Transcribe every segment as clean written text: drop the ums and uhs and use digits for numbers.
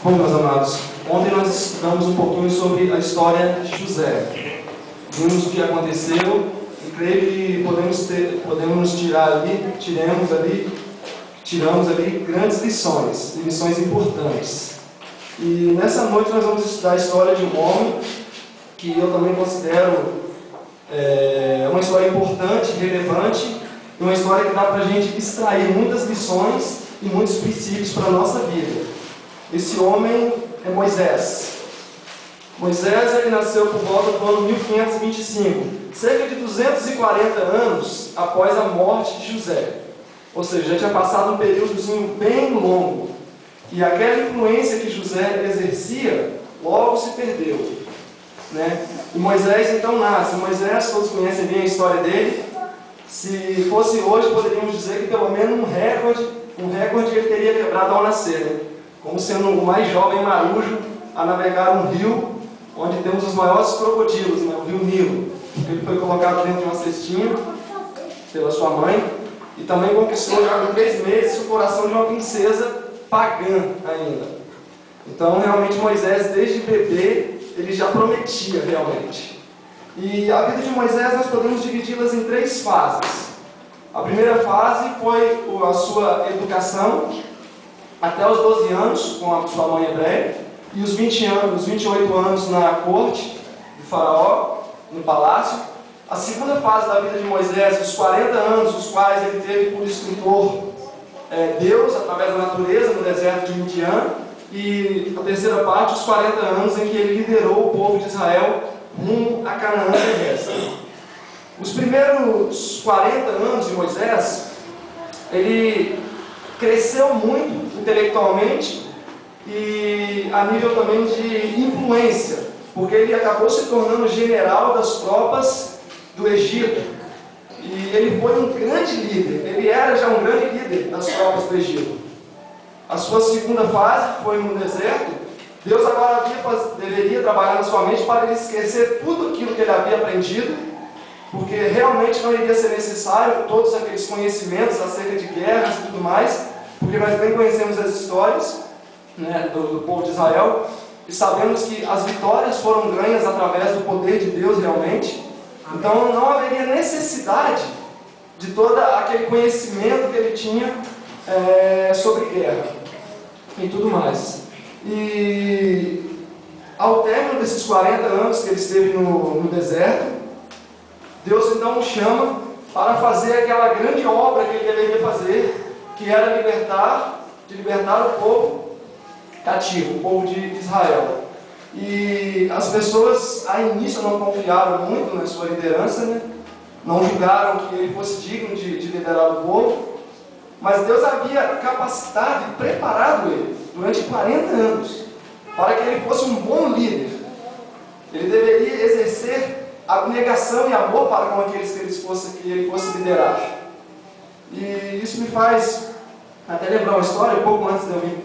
Bom, meus amados, ontem nós estudamos um pouquinho sobre a história de José. Vimos o que aconteceu e creio que tiramos ali grandes lições, lições importantes. E nessa noite nós vamos estudar a história de um homem que eu também considero uma história importante, relevante, e uma história que dá para a gente extrair muitas lições e muitos princípios para a nossa vida. Esse homem é Moisés. Moisés ele nasceu por volta do ano 1525, cerca de 240 anos após a morte de José. Ou seja, já tinha passado um períodozinho bem longo. E aquela influência que José exercia, logo se perdeu. Né? E Moisés então nasce. Moisés, todos conhecem bem a história dele. Se fosse hoje, poderíamos dizer que pelo menos um recorde ele teria quebrado ao nascer. Né? Como sendo o mais jovem marujo a navegar um rio onde temos os maiores crocodilos, né? O rio Nilo. Ele foi colocado dentro de uma cestinha pela sua mãe e também conquistou já com 3 meses o coração de uma princesa pagã ainda. Então realmente Moisés desde bebê ele já prometia realmente. E a vida de Moisés nós podemos dividi-las em 3 fases. A primeira fase foi a sua educação até os 12 anos com a sua mãe hebreia e os 28 anos na corte de Faraó, no palácio. A segunda fase da vida de Moisés, os 40 anos, os quais ele teve por instrutor Deus, através da natureza, no deserto de Midian. E a terceira parte, os 40 anos em que ele liderou o povo de Israel rumo a Canaã terrestre. Os primeiros 40 anos de Moisés, ele cresceu muito intelectualmente e a nível também de influência, porque ele acabou se tornando general das tropas do Egito. E ele foi um grande líder, ele era já um grande líder das tropas do Egito. A sua segunda fase foi no deserto. Deus agora deveria trabalhar na sua mente para ele esquecer tudo aquilo que ele havia aprendido, porque realmente não iria ser necessário todos aqueles conhecimentos acerca de guerras e tudo mais, porque nós bem conhecemos as histórias, né, do povo de Israel, e sabemos que as vitórias foram ganhas através do poder de Deus realmente. Então não haveria necessidade de todo aquele conhecimento que ele tinha sobre guerra e tudo mais. E ao término desses 40 anos que ele esteve no deserto, Deus então o chama para fazer aquela grande obra que ele deveria fazer, que era libertar o povo cativo, o povo de Israel. E as pessoas a início não confiaram muito na sua liderança, né? Não julgaram que ele fosse digno de liderar o povo, mas Deus havia capacitado e preparado ele durante 40 anos para que ele fosse um bom líder. Ele deveria exercer abnegação e amor para com aqueles que ele fosse liderar. E isso me faz até lembrar uma história. Pouco antes de eu vir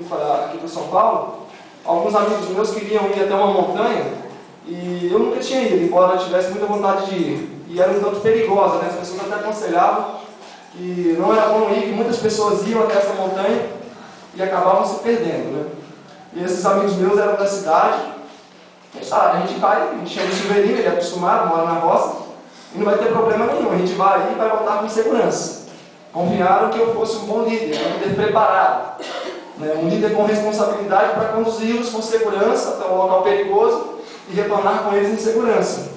aqui para São Paulo, alguns amigos meus queriam ir até uma montanha e eu nunca tinha ido, embora eu tivesse muita vontade de ir. E era um tanto perigosa, né? As pessoas até aconselhavam que não era bom ir, que muitas pessoas iam até essa montanha e acabavam se perdendo, né? E esses amigos meus eram da cidade. A gente vai, a gente chama de Silveirinho, ele é acostumado, mora na roça, e não vai ter problema nenhum, a gente vai e vai voltar com segurança. Confiaram que eu fosse um bom líder, um líder preparado, né? Um líder com responsabilidade para conduzi-los com segurança até um local perigoso e retornar com eles em segurança.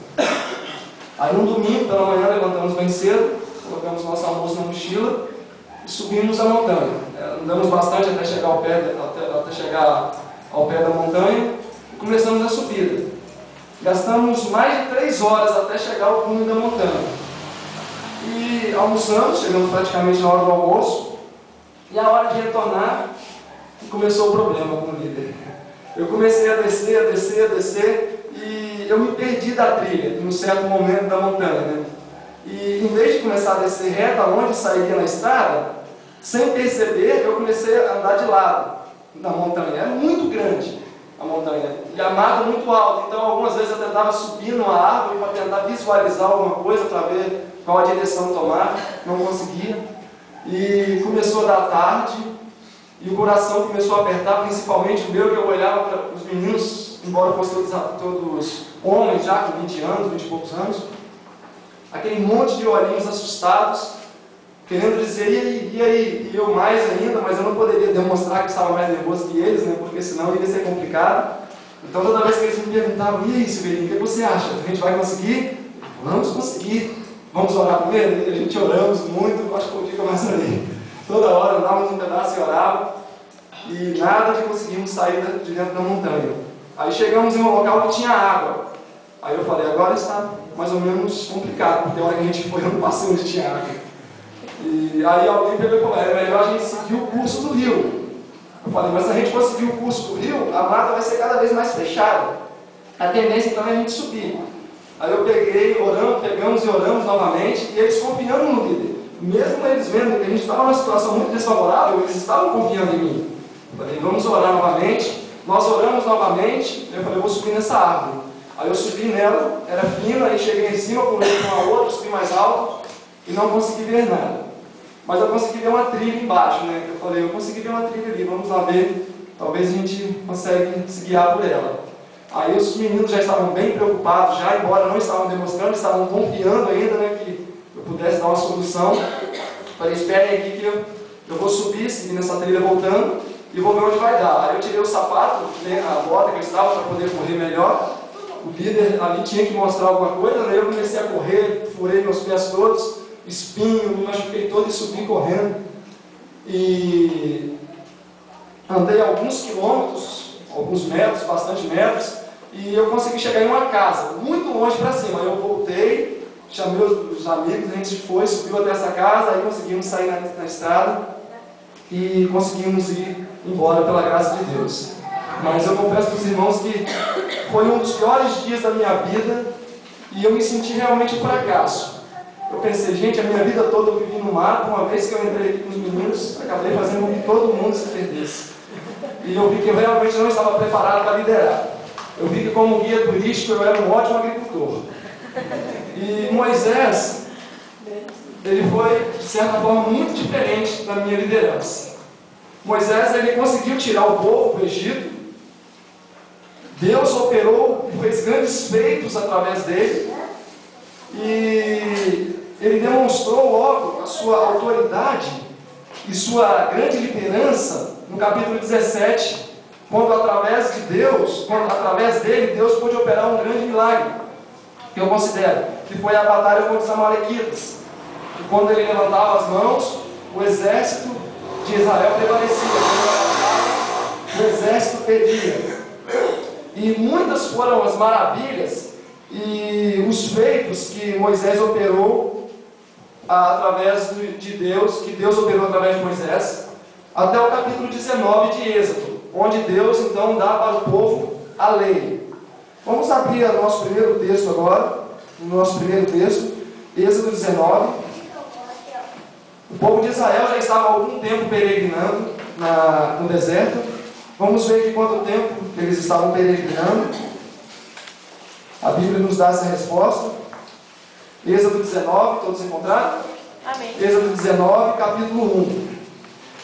Aí um domingo, pela manhã, levantamos bem cedo, colocamos nosso almoço na mochila e subimos a montanha. Andamos bastante até chegar ao pé da montanha e começamos a subida. Gastamos mais de 3 horas até chegar ao cume da montanha. E almoçamos, chegamos praticamente na hora do almoço, e a hora de retornar, começou o problema com o líder. Eu comecei a descer, e eu me perdi da trilha, em um certo momento da montanha, né? E em vez de começar a descer reta, onde sairia na estrada, sem perceber, eu comecei a andar de lado na montanha. Era muito grande a montanha, e a mata muito alta, então algumas vezes eu tentava subir numa árvore para tentar visualizar alguma coisa, para ver qual a direção tomar, não conseguia. E começou a dar tarde, e o coração começou a apertar, principalmente o meu, que eu olhava para os meninos, embora fossem todos homens já com 20 anos, 20 e poucos anos, aquele monte de olhinhos assustados, querendo dizer, e aí? E eu mais ainda, mas eu não poderia demonstrar que estava mais nervoso que eles, né, porque senão ia ser complicado. Então toda vez que eles me perguntavam, e aí, Silveirinho, o que você acha? A gente vai conseguir? Vamos conseguir. Vamos orar primeiro? E a gente oramos muito, acho que foi o dia que eu mais orei. Toda hora andávamos um pedaço e orava, e nada de conseguirmos sair de dentro da montanha. Aí chegamos em um local que tinha água. Aí eu falei, agora está mais ou menos complicado, porque a hora que a gente foi, eu não passei onde tinha água. E aí alguém pegou e falou, é melhor a gente seguir o curso do rio. Eu falei, mas se a gente for seguir o curso do rio, a mata vai ser cada vez mais fechada. A tendência então é a gente subir. Aí eu peguei, pegamos e oramos novamente, e eles confiando no líder. Mesmo eles vendo que a gente estava numa situação muito desfavorável, eles estavam confiando em mim. Eu falei, vamos orar novamente. Nós oramos novamente, eu falei, eu vou subir nessa árvore. Aí eu subi nela, era fina, aí cheguei em cima, pulei de uma a outra, subi mais alto, e não consegui ver nada. Mas eu consegui ver uma trilha embaixo, né? Eu falei, eu consegui ver uma trilha ali, vamos lá ver, talvez a gente consiga se guiar por ela. Aí os meninos já estavam bem preocupados, já, embora não estavam demonstrando, estavam confiando ainda, né, que eu pudesse dar uma solução. Falei, esperem aqui que eu vou subir, seguir nessa trilha voltando, e vou ver onde vai dar. Aí eu tirei o sapato, a bota que eu estava, para poder correr melhor. O líder ali tinha que mostrar alguma coisa, né? Eu comecei a correr, furei meus pés todos, espinho, me machuquei todo e subi correndo. E andei alguns quilômetros, alguns metros, bastante metros, e eu consegui chegar em uma casa, muito longe para cima. Aí eu voltei, chamei os amigos, a gente foi, subiu até essa casa, aí conseguimos sair na estrada e conseguimos ir embora pela graça de Deus. Mas eu confesso para os irmãos que foi um dos piores dias da minha vida e eu me senti realmente um fracasso. Eu pensei, gente, a minha vida toda eu vivi no mato, uma vez que eu entrei aqui com os meninos, acabei fazendo com que todo mundo se perdesse. E eu vi que eu realmente não estava preparado para liderar. Eu vi que como guia turístico eu era um ótimo agricultor. E Moisés, ele foi, de certa forma, muito diferente da minha liderança. Moisés, ele conseguiu tirar o povo do Egito. Deus operou e fez grandes feitos através dele. E ele demonstrou logo a sua autoridade e sua grande liderança no capítulo 17, quando através dele, Deus pôde operar um grande milagre, que eu considero, que foi a batalha contra os amalequitas. E quando ele levantava as mãos, o exército de Israel prevalecia. Quando ele levantava, o exército perdia. E muitas foram as maravilhas e os feitos que Moisés operou através de Deus, que Deus operou através de Moisés, até o capítulo 19 de Êxodo, onde Deus então dá para o povo a lei. Vamos abrir o nosso primeiro texto agora, o nosso primeiro texto, Êxodo 19. O povo de Israel já estava há algum tempo peregrinando no deserto. Vamos ver aqui quanto tempo eles estavam peregrinando. A Bíblia nos dá essa resposta. Êxodo 19, todos encontraram? Amém. Êxodo 19, capítulo 1.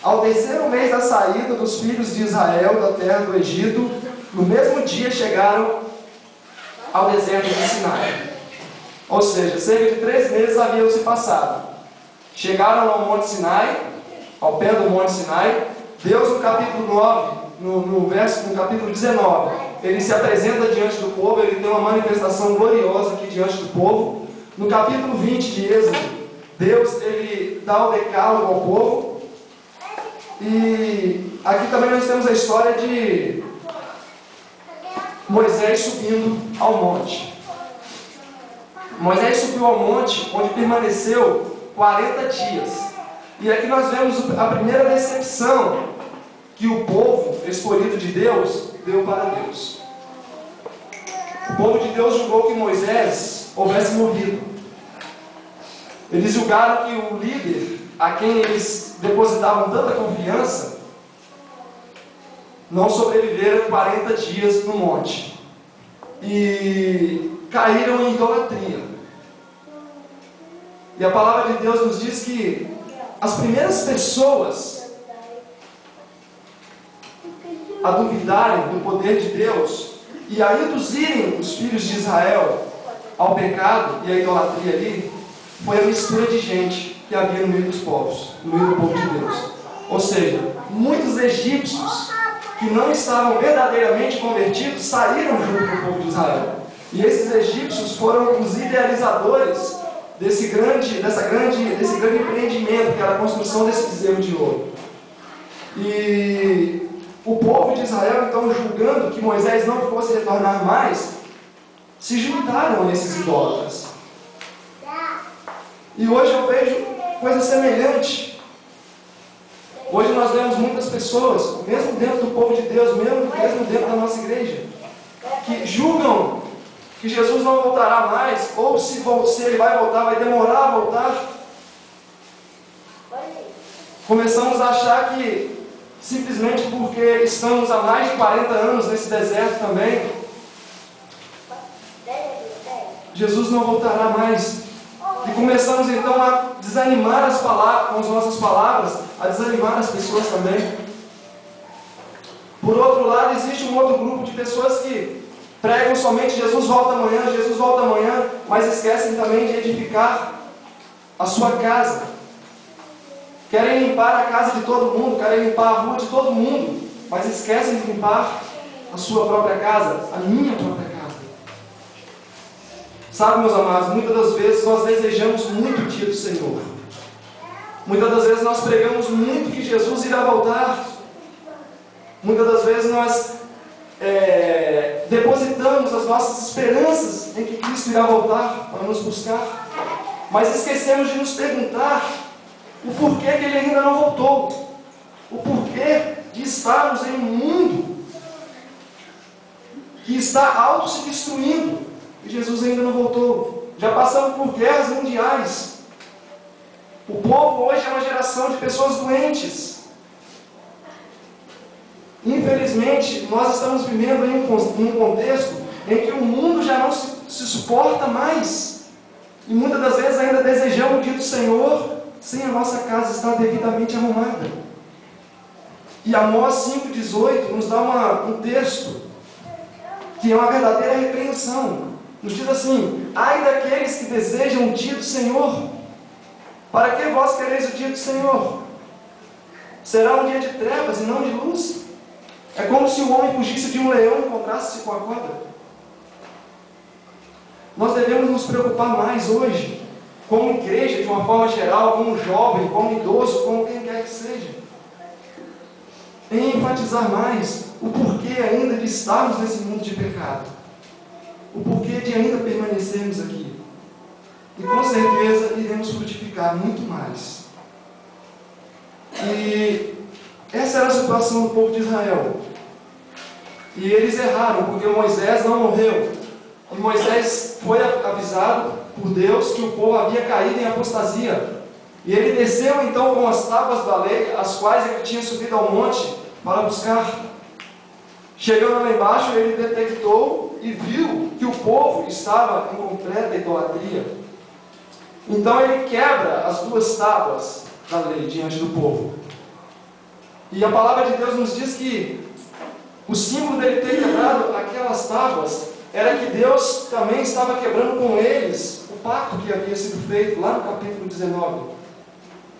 Ao terceiro mês da saída dos filhos de Israel da terra do Egito, no mesmo dia chegaram ao deserto de Sinai. Ou seja, cerca de 3 meses haviam se passado. Chegaram ao Monte Sinai, ao pé do Monte Sinai. Deus, no capítulo 9, no capítulo 19, ele se apresenta diante do povo, ele tem uma manifestação gloriosa aqui diante do povo. No capítulo 20 de Êxodo, Deus, ele dá o decálogo ao povo. E aqui também nós temos a história de Moisés subindo ao monte. Moisés subiu ao monte, onde permaneceu 40 dias. E aqui nós vemos a primeira decepção que o povo escolhido de Deus deu para Deus. O povo de Deus julgou que Moisés houvesse morrido. Eles julgaram que o líder, a quem eles depositavam tanta confiança, não sobreviveram 40 dias no monte. E caíram em idolatria. E a palavra de Deus nos diz que as primeiras pessoas a duvidarem do poder de Deus e a induzirem os filhos de Israel ao pecado e à idolatria ali, foi a mistura de gente que havia no meio dos povos, no meio do povo de Deus. Ou seja, muitos egípcios que não estavam verdadeiramente convertidos saíram junto com o povo de Israel. E esses egípcios foram os idealizadores desse grande empreendimento, que era a construção desse bezerro de ouro. E o povo de Israel, então, julgando que Moisés não fosse retornar mais, se juntaram a esses idólatras. E hoje eu vejo coisa semelhante. Hoje nós vemos muitas pessoas, mesmo dentro do povo de Deus, mesmo dentro da nossa igreja, que julgam que Jesus não voltará mais, ou se ele vai voltar, vai demorar a voltar. Começamos a achar que simplesmente porque estamos há mais de 40 anos nesse deserto também, Jesus não voltará mais. E começamos então a desanimar as palavras, com as nossas palavras, a desanimar as pessoas também. Por outro lado, existe um outro grupo de pessoas que pregam somente Jesus volta amanhã, mas esquecem também de edificar a sua casa. Querem limpar a casa de todo mundo, querem limpar a rua de todo mundo, mas esquecem de limpar a sua própria casa, a minha própria casa. Sabe, meus amados, muitas das vezes nós desejamos muito o dia do Senhor. Muitas das vezes nós pregamos muito que Jesus irá voltar. Muitas das vezes nós depositamos as nossas esperanças em que Cristo irá voltar para nos buscar. Mas esquecemos de nos perguntar o porquê que Ele ainda não voltou. O porquê de estarmos em um mundo que está auto se destruindo. E Jesus ainda não voltou. Já passamos por guerras mundiais. O povo hoje é uma geração de pessoas doentes. Infelizmente, nós estamos vivendo em um contexto em que o mundo já não se suporta mais. E muitas das vezes ainda desejamos o dia do Senhor sem a nossa casa estar devidamente arrumada. E Amós 5,18 nos dá um texto que é uma verdadeira repreensão. Nos diz assim: ai daqueles que desejam o dia do Senhor, para que vós quereis o dia do Senhor? Será um dia de trevas e não de luz? É como se o homem fugisse de um leão e encontrasse-se com a cobra. Nós devemos nos preocupar mais hoje, como igreja, de uma forma geral, como jovem, como idoso, como quem quer que seja, em enfatizar mais o porquê ainda de estarmos nesse mundo de pecado, o porquê de ainda permanecermos aqui. E com certeza iremos frutificar muito mais. E essa era a situação do povo de Israel. E eles erraram, porque Moisés não morreu. E Moisés foi avisado por Deus que o povo havia caído em apostasia. E ele desceu então com as tábuas da lei, as quais ele tinha subido ao monte para buscar. Chegando lá embaixo, ele detectou e viu que o povo estava em completa idolatria. Então ele quebra as duas tábuas da lei diante do povo. E a palavra de Deus nos diz que o símbolo dele ter quebrado aquelas tábuas era que Deus também estava quebrando com eles o pacto que havia sido feito lá no capítulo 19.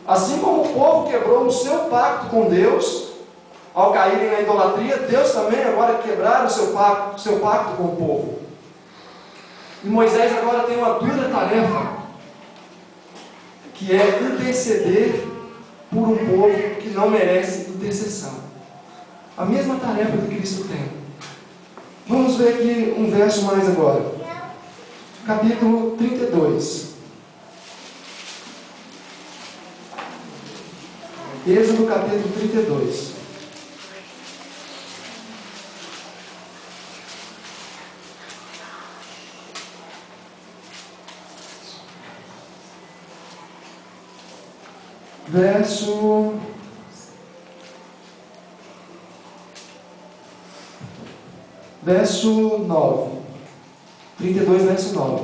Assim como o povo quebrou o seu pacto com Deus, ao caírem na idolatria, Deus também agora quebrara o seu pacto com o povo. E Moisés agora tem uma dura tarefa, que é interceder por um povo que não merece intercessão. A mesma tarefa que Cristo tem. Vamos ver aqui um verso mais agora. Capítulo 32. Êxodo capítulo 32. Verso 9. 32, verso 9.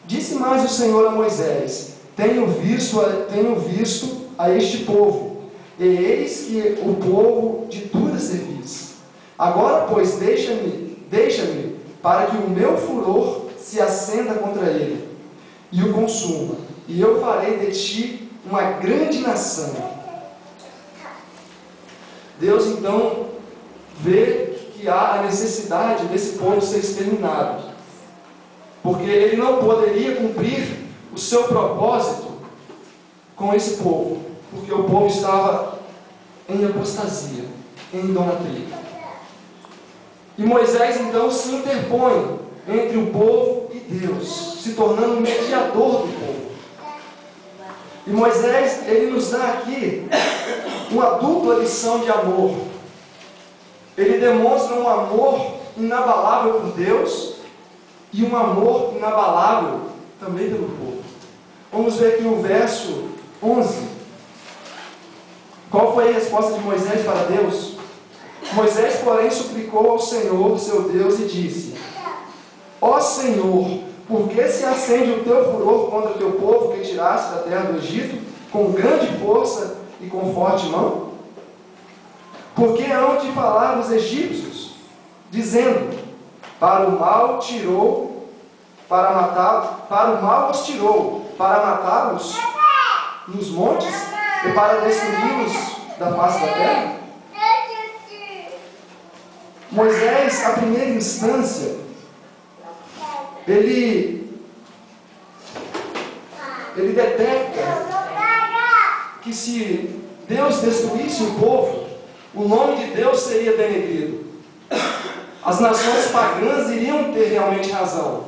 Disse mais o Senhor a Moisés: Tenho visto a este povo, e eis que o povo de dura cerviz. Agora, pois, deixa-me, para que o meu furor se acenda contra ele, e o consuma, e eu farei de ti uma grande nação. Deus, então, vê que há a necessidade desse povo ser exterminado, porque ele não poderia cumprir o seu propósito com esse povo, porque o povo estava em apostasia, em idolatria. E Moisés então se interpõe entre o povo e Deus, se tornando mediador do povo. E Moisés, ele nos dá aqui uma dupla lição de amor. Ele demonstra um amor inabalável por Deus e um amor inabalável também pelo povo. Vamos ver aqui o verso 11. Qual foi a resposta de Moisés para Deus? Moisés, porém, suplicou ao Senhor, seu Deus, e disse: Ó Senhor, por que se acende o teu furor contra o teu povo que tiraste da terra do Egito, com grande força e com forte mão? Porque hão de falar os egípcios, dizendo: para o mal tirou, para o mal os tirou, para matá-los nos montes e para destruí-los da face da terra? Moisés, à primeira instância, ele detecta que se Deus destruísse o povo, o nome de Deus seria denegrido. As nações pagãs iriam ter realmente razão,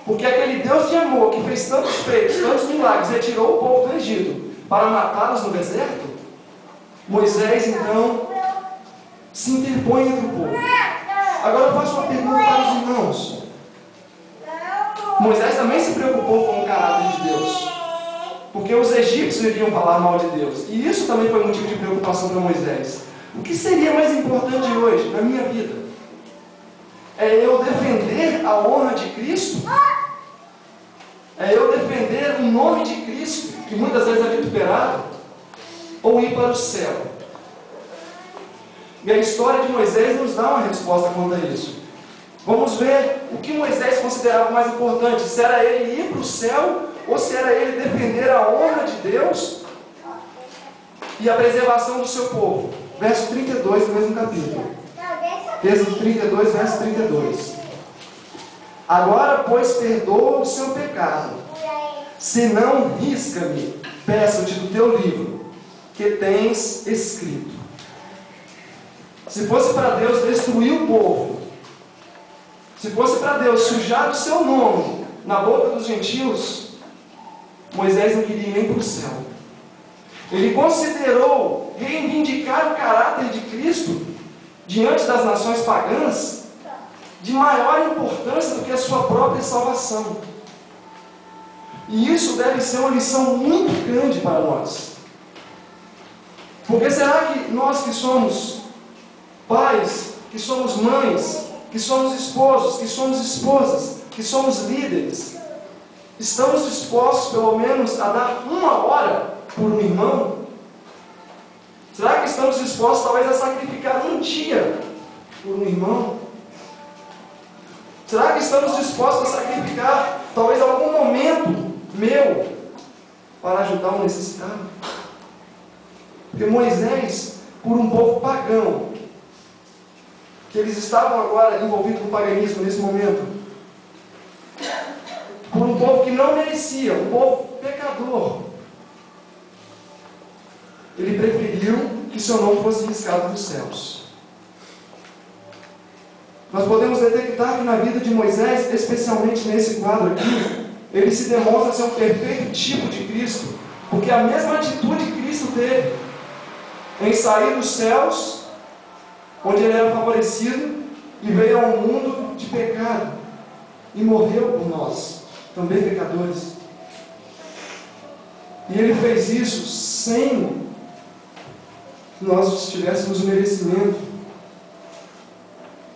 porque aquele Deus de amor que fez tantos feitos, tantos milagres, retirou o povo do Egito para matá-los no deserto. Moisés então se interpõe entre o povo. Agora eu faço uma pergunta para os irmãos. Moisés também se preocupou com o caráter de Deus, porque os egípcios iriam falar mal de Deus, e isso também foi motivo de preocupação para Moisés. O que seria mais importante hoje na minha vida? É eu defender a honra de Cristo? É eu defender o nome de Cristo, que muitas vezes é vituperado? Ou ir para o céu? E a história de Moisés nos dá uma resposta quanto a isso. Vamos ver o que Moisés considerava mais importante: se era ele ir para o céu, ou se era ele defender a honra de Deus e a preservação do seu povo. Verso 32 do mesmo capítulo. Êxodo 32, verso 32. Agora, pois, perdoa o seu pecado, senão risca-me, peço-te do teu livro, que tens escrito. Se fosse para Deus destruir o povo, se fosse para Deus sujar o seu nome na boca dos gentios, Moisés não queria ir nem para o céu. Ele considerou reivindicar o caráter de Cristo diante das nações pagãs de maior importância do que a sua própria salvação. E isso deve ser uma lição muito grande para nós. Porque será que nós que somos pais, que somos mães, que somos esposos, que somos esposas, que somos líderes, estamos dispostos pelo menos a dar uma hora por um irmão? Será que estamos dispostos talvez a sacrificar um dia por um irmão? Será que estamos dispostos a sacrificar talvez algum momento meu para ajudar um necessitado? Porque Moisés, por um povo pagão, que eles estavam agora envolvidos no paganismo nesse momento, por um povo que não merecia, um povo pecador, ele preferiu que seu nome fosse riscado dos céus. Nós podemos detectar que na vida de Moisés, especialmente nesse quadro aqui, ele se demonstra ser um perfeito tipo de Cristo, porque a mesma atitude que Cristo teve em sair dos céus, onde ele era favorecido, e veio ao mundo de pecado, e morreu por nós, também pecadores. E ele fez isso sem que nós tivéssemos o merecimento.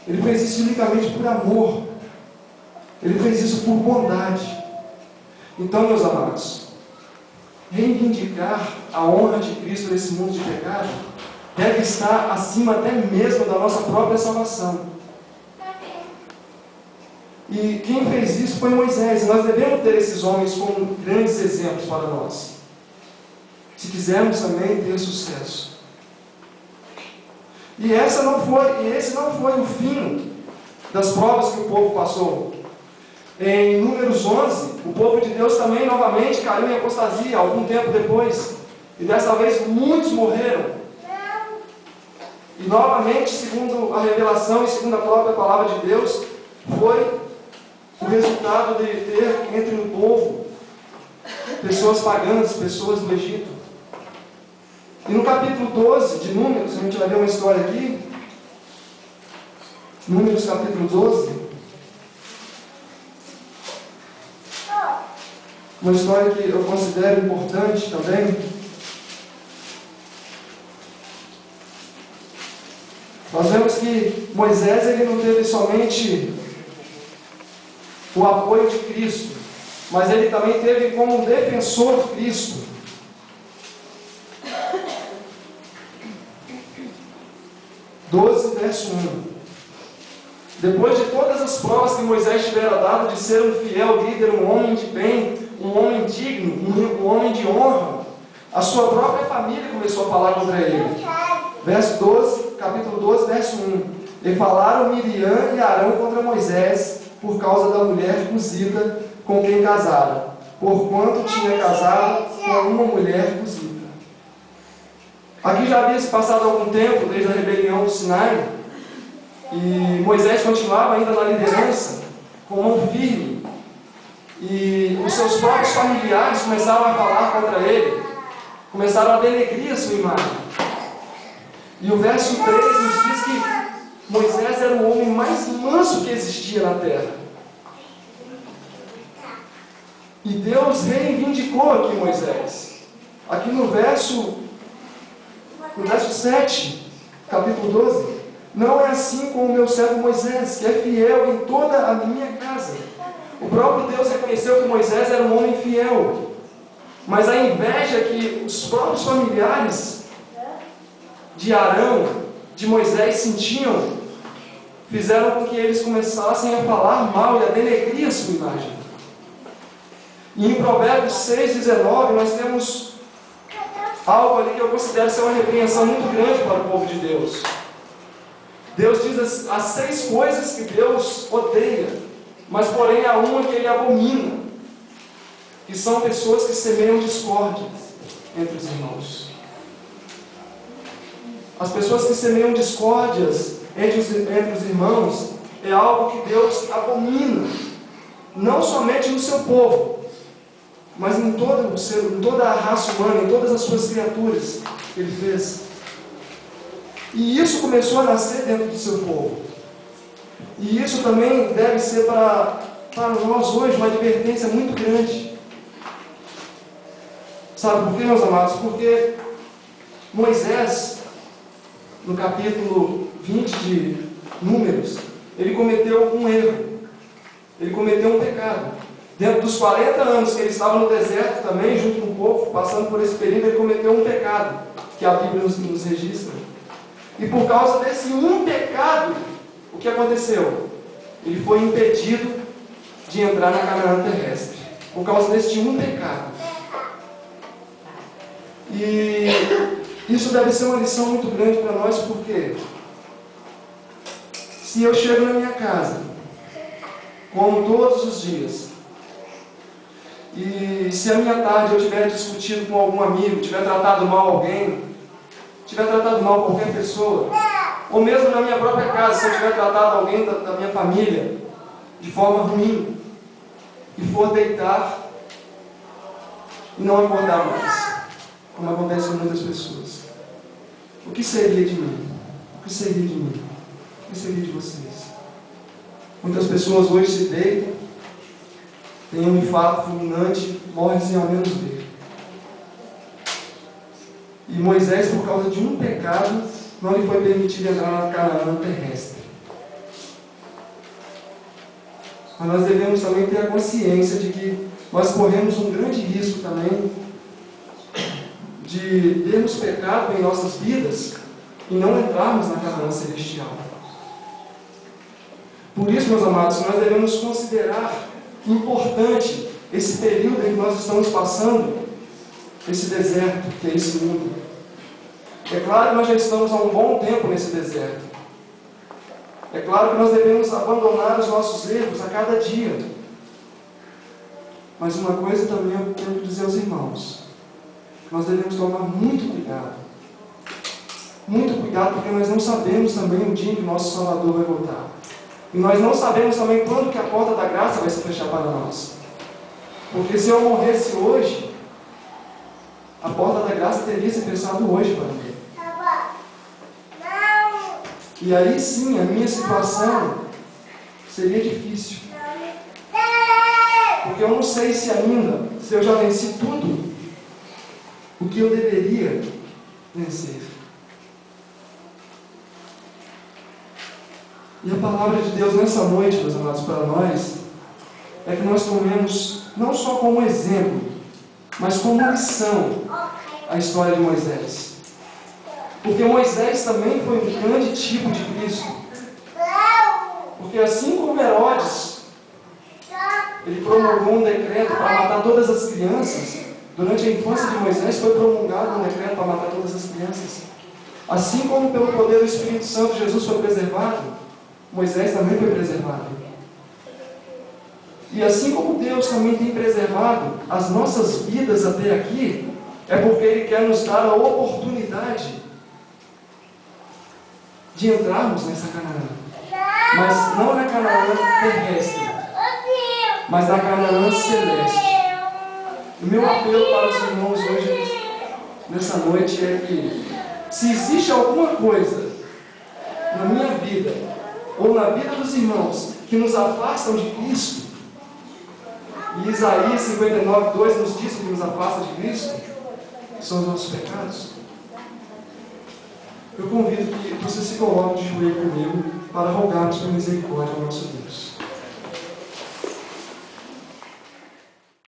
Ele fez isso unicamente por amor. Ele fez isso por bondade. Então, meus amados, reivindicar a honra de Cristo nesse mundo de pecado deve estar acima até mesmo da nossa própria salvação. E quem fez isso foi Moisés. E nós devemos ter esses homens como grandes exemplos para nós, se quisermos também ter sucesso. E esse não foi o fim das provas que o povo passou. Em Números 11, o povo de Deus também novamente caiu em apostasia algum tempo depois. E dessa vez muitos morreram. E novamente, segundo a revelação e segundo a própria palavra de Deus, foi o resultado de ter entre o povo pessoas pagãs, pessoas do Egito. E no capítulo 12 de Números, a gente vai ver uma história aqui. Números capítulo 12. Uma história que eu considero importante também. Nós vemos que Moisés, ele não teve somente o apoio de Cristo, mas ele também teve como defensor Cristo. Verso 1. Depois de todas as provas que Moisés tivera dado de ser um fiel líder, um homem de bem, um homem digno, um homem de honra, a sua própria família começou a falar contra ele. Verso 12, capítulo 12, verso 1. E falaram Miriam e Arão contra Moisés, por causa da mulher cusita com quem casara, porquanto tinha casado com uma mulher cusita. Aqui já havia se passado algum tempo, desde a rebelião do Sinai, e Moisés continuava ainda na liderança, com mão firme, e os seus próprios familiares começaram a falar contra ele, começaram a denegrir a sua imagem. E o verso 13 nos diz que Moisés era o homem mais manso que existia na terra. E Deus reivindicou aqui Moisés. Aqui no verso 7, capítulo 12. Não é assim com o meu servo Moisés, que é fiel em toda a minha casa. O próprio Deus reconheceu que Moisés era um homem fiel. Mas a inveja que os próprios familiares de Arão, de Moisés sentiam, fizeram com que eles começassem a falar mal e a denegrir a sua imagem. E em Provérbios 6,19 nós temos algo ali que eu considero ser uma repreensão muito grande para o povo de Deus. Deus diz as 6 coisas que Deus odeia, mas porém há uma que Ele abomina, que são pessoas que semeiam discórdia entre os irmãos. As pessoas que semeiam discórdias entre os irmãos é algo que Deus abomina, não somente no seu povo, mas em toda a raça humana, em todas as suas criaturas que Ele fez. E isso começou a nascer dentro do seu povo. E isso também deve ser para nós hoje uma advertência muito grande. Sabe por quê, meus amados? Porque Moisés, no capítulo 20 de Números, ele cometeu um erro. Ele cometeu um pecado. Dentro dos 40 anos que ele estava no deserto também, junto com o povo, passando por esse período, ele cometeu um pecado, que a Bíblia nos registra. E por causa desse um pecado, o que aconteceu? Ele foi impedido de entrar na Canaã terrestre. Por causa deste um pecado. E isso deve ser uma lição muito grande para nós, porque se eu chego na minha casa, como todos os dias, e se a minha tarde eu tiver discutido com algum amigo, tiver tratado mal alguém, tiver tratado mal qualquer pessoa, ou mesmo na minha própria casa, se eu tiver tratado alguém da minha família de forma ruim, e for deitar e não acordar mais, como acontece com muitas pessoas, o que seria de mim? O que seria de mim? O que seria de vocês? Muitas pessoas hoje se deitam, têm um infarto fulminante, morrem sem ao menos ver. E Moisés, por causa de um pecado, não lhe foi permitido entrar na Canaã terrestre. Mas nós devemos também ter a consciência de que nós corremos um grande risco também de termos pecado em nossas vidas e não entrarmos na Canaã celestial. Por isso, meus amados, nós devemos considerar importante esse período em que nós estamos passando, esse deserto, que é esse mundo. É claro que nós já estamos há um bom tempo nesse deserto. É claro que nós devemos abandonar os nossos erros a cada dia. Mas uma coisa também eu tenho que dizer aos irmãos: nós devemos tomar muito cuidado. Muito cuidado, porque nós não sabemos também o dia em que o nosso Salvador vai voltar. E nós não sabemos também quando que a porta da graça vai se fechar para nós. Porque se eu morresse hoje, a porta da graça teria se fechado hoje para mim. E aí sim, a minha situação seria difícil. Porque eu não sei se ainda, se eu já venci tudo o que eu deveria vencer. E a palavra de Deus nessa noite, meus amados, para nós, é que nós tomemos não só como exemplo, mas como lição a história de Moisés. Porque Moisés também foi um grande tipo de Cristo. Porque assim como Herodes, ele promulgou um decreto para matar todas as crianças, durante a infância de Moisés foi promulgado um decreto para matar todas as crianças. Assim como pelo poder do Espírito Santo Jesus foi preservado, Moisés também foi preservado. E assim como Deus também tem preservado as nossas vidas até aqui, é porque Ele quer nos dar a oportunidade de entrarmos nessa Canaã. Mas não na Canaã terrestre, mas na Canaã celeste. O meu apelo para os irmãos hoje, nessa noite, é que se existe alguma coisa na minha vida, ou na vida dos irmãos, que nos afastam de Cristo, e Isaías 59:2 nos diz que nos afasta de Cristo, são os nossos pecados. Eu convido que você se coloque de joelho comigo para rogarmos por misericórdia ao nosso Deus.